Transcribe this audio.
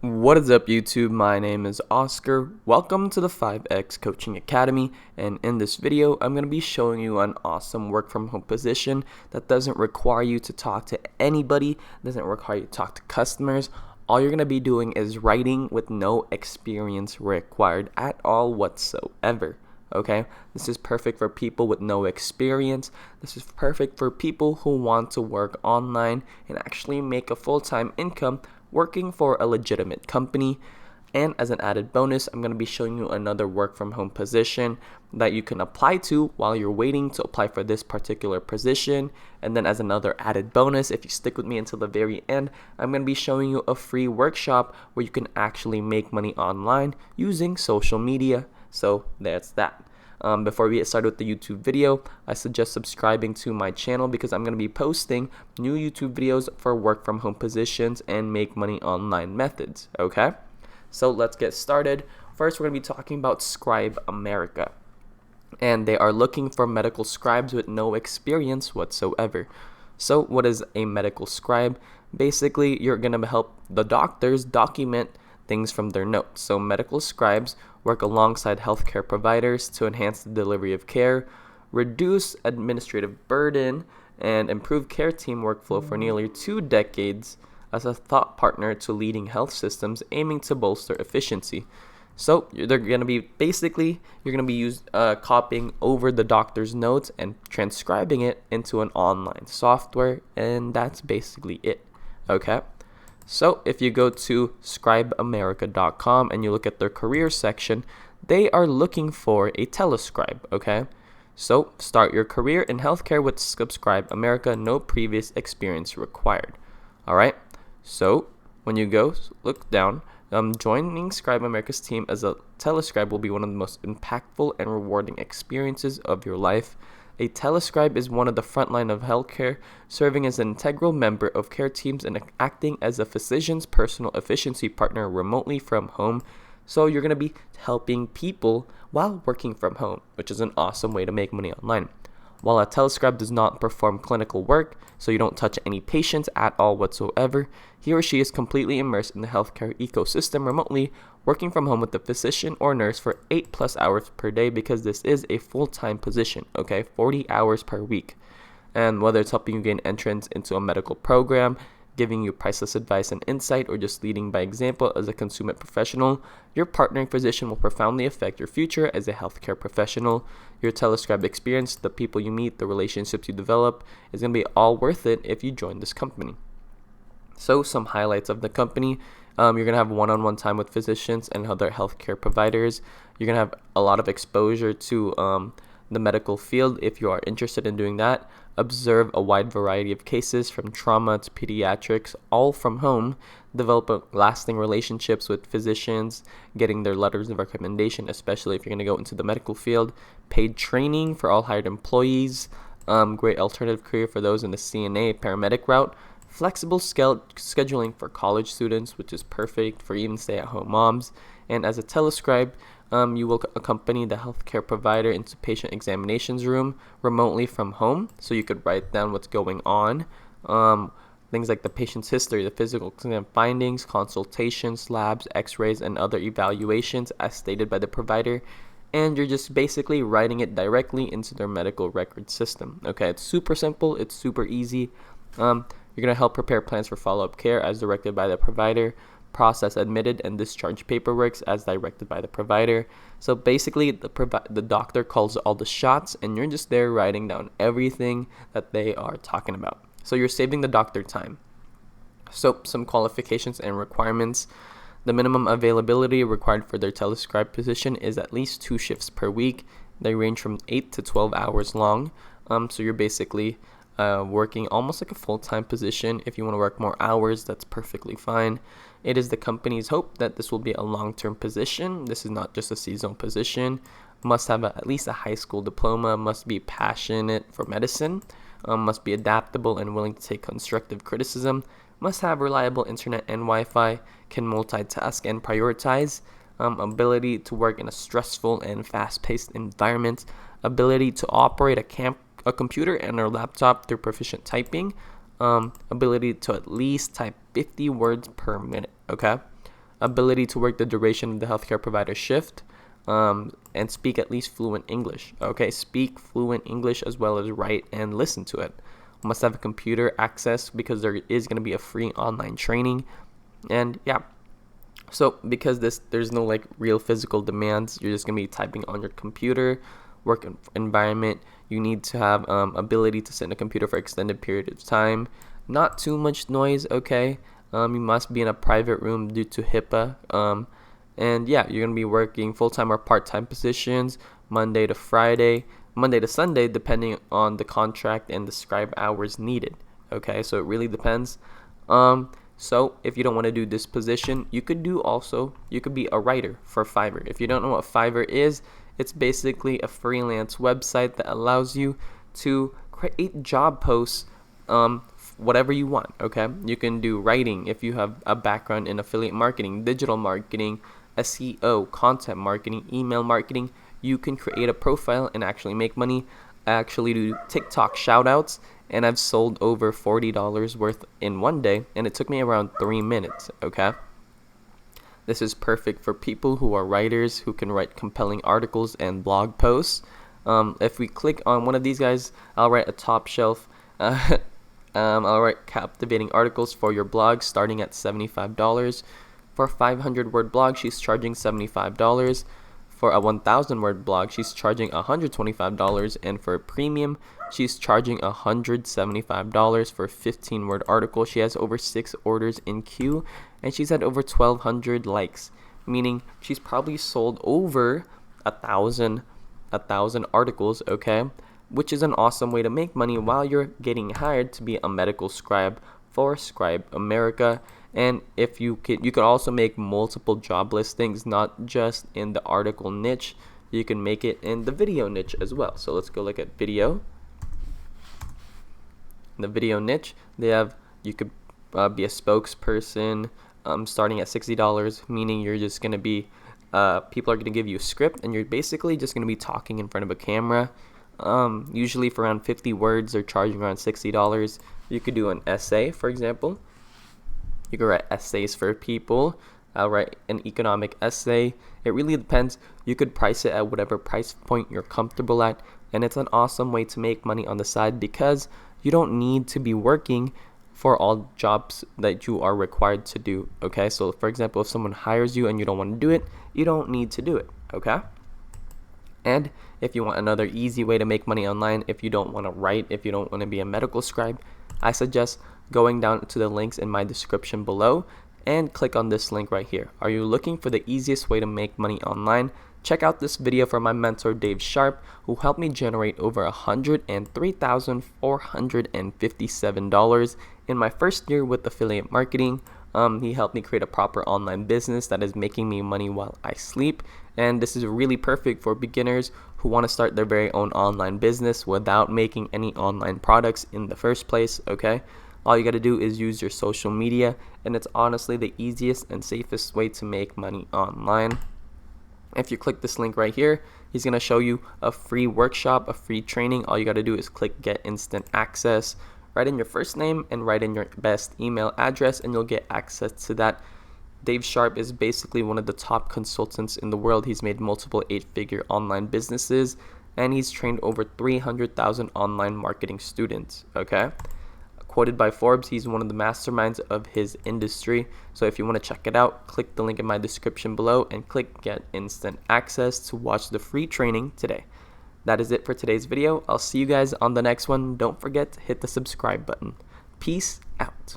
What is up, YouTube? My name is Oscar. Welcome to the 5X Coaching Academy, and in this video I'm going to be showing you an awesome work from home position that doesn't require you to talk to anybody, doesn't require you to talk to customers. All you're going to be doing is writing with no experience required at all whatsoever. Okay, this is perfect for people with no experience. This is perfect for people who want to work online and actually make a full-time income working for a legitimate company. And as an added bonus, I'm going to be showing you another work from home position that you can apply to while you're waiting to apply for this particular position. And then as another added bonus, if you stick with me until the very end, I'm going to be showing you a free workshop where you can actually make money online using social media. So that's that. Before we get started with the YouTube video, I suggest subscribing to my channel because I'm going to be posting new YouTube videos for work from home positions and make money online methods. Okay, so let's get started. First, we're going to be talking about Scribe America, and they are looking for medical scribes with no experience whatsoever. So what is a medical scribe? Basically, you're going to help the doctors document things from their notes. So medical scribes work alongside healthcare providers to enhance the delivery of care, reduce administrative burden, and improve care team workflow for nearly 2 decades as a thought partner to leading health systems aiming to bolster efficiency. So they're going to be you're going to be copying over the doctor's notes and transcribing it into an online software, and that's basically it. Okay. So if you go to scribeamerica.com and you look at their career section, they are looking for a telescribe, okay? So start your career in healthcare with Scribe America, no previous experience required. All right? So when you go look down, joining Scribe America's team as a telescribe will be one of the most impactful and rewarding experiences of your life. A telescribe is one of the front line of healthcare, serving as an integral member of care teams and acting as a physician's personal efficiency partner remotely from home. So you're going to be helping people while working from home, which is an awesome way to make money online. While a telescribe does not perform clinical work, so you don't touch any patients at all whatsoever, he or she is completely immersed in the healthcare ecosystem remotely, working from home with the physician or nurse for 8+ hours per day, because this is a full-time position, okay, 40 hours per week. And whether it's helping you gain entrance into a medical program, giving you priceless advice and insight, or just leading by example as a consummate professional, your partnering physician will profoundly affect your future as a healthcare professional. Your telescribe experience, the people you meet, the relationships you develop, is going to be all worth it if you join this company. So some highlights of the company. You're going to have one-on-one time with physicians and other healthcare providers. You're going to have a lot of exposure to the medical field if you are interested in doing that. Observe a wide variety of cases from trauma to pediatrics, all from home. Develop lasting relationships with physicians, getting their letters of recommendation, especially if you're going to go into the medical field. Paid training for all hired employees. Great alternative career for those in the CNA paramedic route. Flexible scheduling for college students, which is perfect for even stay-at-home moms. And as a telescribe, you will accompany the healthcare provider into patient examinations room remotely from home, so you could write down what's going on. Things like the patient's history, the physical exam findings, consultations, labs, x-rays, and other evaluations as stated by the provider. And you're just basically writing it directly into their medical record system. Okay, it's super simple. It's super easy. You're going to help prepare plans for follow-up care as directed by the provider, process admitted and discharge paperwork as directed by the provider. So basically, the doctor calls all the shots, and you're just there writing down everything that they are talking about. So you're saving the doctor time. So some qualifications and requirements. The minimum availability required for their telescribe position is at least 2 shifts per week. They range from 8 to 12 hours long. So you're basically working almost like a full-time position. If you want to work more hours, that's perfectly fine. It is the company's hope that this will be a long-term position. This is not just a seasonal position. Must have at least a high school diploma, must be passionate for medicine, must be adaptable and willing to take constructive criticism, must have reliable internet and Wi-Fi, can multitask and prioritize, ability to work in a stressful and fast-paced environment, ability to operate a computer and a laptop through proficient typing, ability to at least type 50 words per minute, okay? ability to work the duration of the healthcare provider shift, and speak at least fluent English. Okay, speak fluent English as well as write and listen to it. Must have a computer access because there is going to be a free online training. And yeah, so because there's no like real physical demands, you're just going to be typing on your computer. Work environment, you need to have ability to sit in a computer for extended period of time, not too much noise. Okay, you must be in a private room due to HIPAA. And yeah, you're gonna be working full-time or part-time positions, Monday to Friday, Monday to Sunday, depending on the contract and the Scribe hours needed. Okay, so it really depends. So if you don't want to do this position, you could be a writer for Fiverr. If you don't know what Fiverr is, it's basically a freelance website that allows you to create job posts, whatever you want. Okay, you can do writing if you have a background in affiliate marketing, digital marketing, SEO, content marketing, email marketing. You can create a profile and actually make money. I actually do TikTok shout outs, and I've sold over $40 worth in one day, and it took me around 3 minutes. Okay, this is perfect for people who are writers who can write compelling articles and blog posts. If we click on one of these guys, I'll write a top shelf. I'll write captivating articles for your blog starting at $75. For a 500-word blog, she's charging $75. For a 1,000-word blog, she's charging $125. And for a premium, she's charging $175 for a 15-word article. She has over 6 orders in queue, and she's had over 1,200 likes, meaning she's probably sold over a thousand articles. Okay, which is an awesome way to make money while you're getting hired to be a medical scribe for Scribe America. And if you could also make multiple job listings, not just in the article niche. You can make it in the video niche as well. So let's go look at video. In the video niche, you could be a spokesperson, starting at $60, meaning you're just gonna be people are gonna give you a script, and you're basically just gonna be talking in front of a camera. Usually for around 50 words, they're charging around $60. You could do an essay, for example. You could write essays for people. I'll write an economic essay. It really depends. You could price it at whatever price point you're comfortable at, and it's an awesome way to make money on the side because you don't need to be working for all jobs that you are required to do. Okay, so for example, if someone hires you and you don't want to do it, you don't need to do it. Okay. And if you want another easy way to make money online, if you don't want to write, if you don't want to be a medical scribe, I suggest going down to the links in my description below and click on this link right here. Are you looking for the easiest way to make money online? Check out this video from my mentor Dave Sharp, who helped me generate over $103,457 in my first year with affiliate marketing. He helped me create a proper online business that is making me money while I sleep. And this is really perfect for beginners who want to start their very own online business without making any online products in the first place. Okay, all you got to do is use your social media, and it's honestly the easiest and safest way to make money online. If you click this link right here, he's going to show you a free workshop, a free training. All you got to do is click get instant access, write in your first name and write in your best email address, and you'll get access to that. Dave Sharp is basically one of the top consultants in the world. He's made multiple 8-figure online businesses, and he's trained over 300,000 online marketing students. Okay, quoted by Forbes, he's one of the masterminds of his industry. So if you want to check it out, click the link in my description below and click get instant access to watch the free training today. That is it for today's video. I'll see you guys on the next one. Don't forget to hit the subscribe button. Peace out.